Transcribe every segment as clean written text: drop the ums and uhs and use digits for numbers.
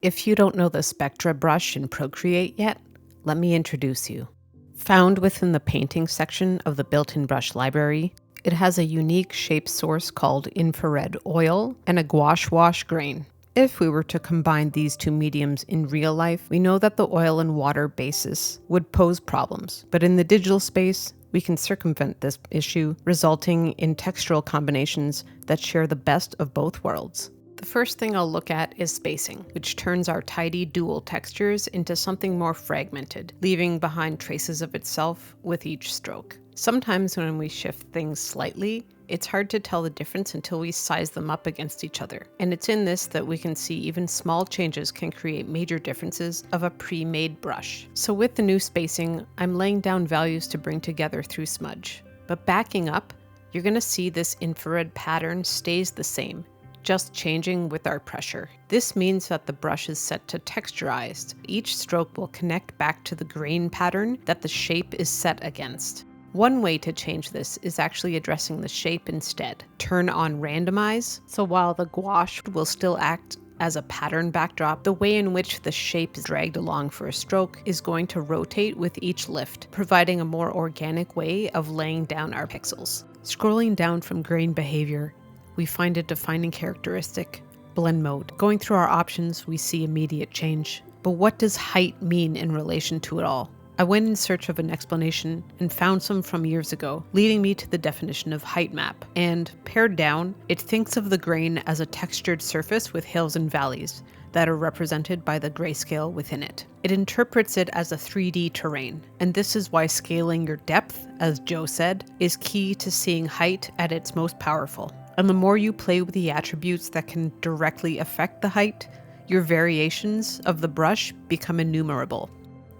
If you don't know the Spectra brush in Procreate yet, let me introduce you. Found within the painting section of the built-in brush library, it has a unique shape source called infrared oil and a gouache wash grain. If we were to combine these two mediums in real life, we know that the oil and water basis would pose problems, but in the digital space, we can circumvent this issue, resulting in textural combinations that share the best of both worlds. The first thing I'll look at is spacing, which turns our tidy dual textures into something more fragmented, leaving behind traces of itself with each stroke. Sometimes when we shift things slightly, it's hard to tell the difference until we size them up against each other. And it's in this that we can see even small changes can create major differences of a pre-made brush. So with the new spacing, I'm laying down values to bring together through smudge. But backing up, you're going to see this infrared pattern stays the same, just changing with our pressure. This means that the brush is set to texturized. Each stroke will connect back to the grain pattern that the shape is set against. One way to change this is actually addressing the shape instead. Turn on randomize, so while the gouache will still act as a pattern backdrop, the way in which the shape is dragged along for a stroke is going to rotate with each lift, providing a more organic way of laying down our pixels. Scrolling down from grain behavior, we find a defining characteristic, blend mode. Going through our options, we see immediate change. But what does height mean in relation to it all? I went in search of an explanation and found some from years ago, leading me to the definition of height map. And pared down, it thinks of the grain as a textured surface with hills and valleys that are represented by the grayscale within it. It interprets it as a 3D terrain, and this is why scaling your depth, as Joe said, is key to seeing height at its most powerful. And the more you play with the attributes that can directly affect the height, your variations of the brush become innumerable.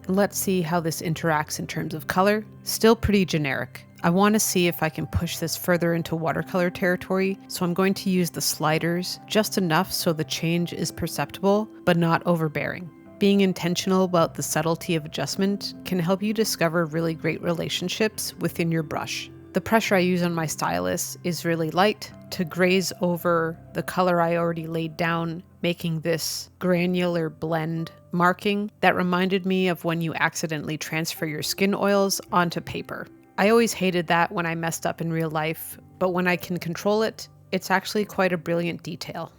Let's see how this interacts in terms of color. Still pretty generic. I want to see if I can push this further into watercolor territory, so I'm going to use the sliders just enough so the change is perceptible, but not overbearing. Being intentional about the subtlety of adjustment can help you discover really great relationships within your brush. The pressure I use on my stylus is really light to graze over the color I already laid down, making this granular blend marking that reminded me of when you accidentally transfer your skin oils onto paper. I always hated that when I messed up in real life, but when I can control it, it's actually quite a brilliant detail.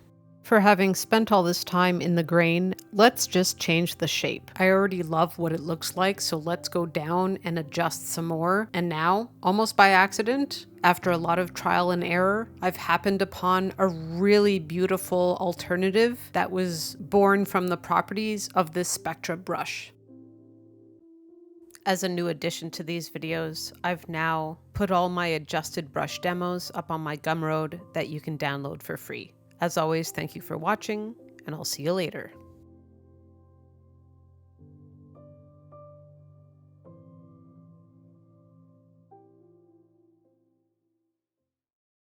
For having spent all this time in the grain, let's just change the shape. I already love what it looks like, so let's go down and adjust some more. And now, almost by accident, after a lot of trial and error, I've happened upon a really beautiful alternative that was born from the properties of this Spectra brush. As a new addition to these videos, I've now put all my adjusted brush demos up on my Gumroad that you can download for free. As always, thank you for watching, and I'll see you later.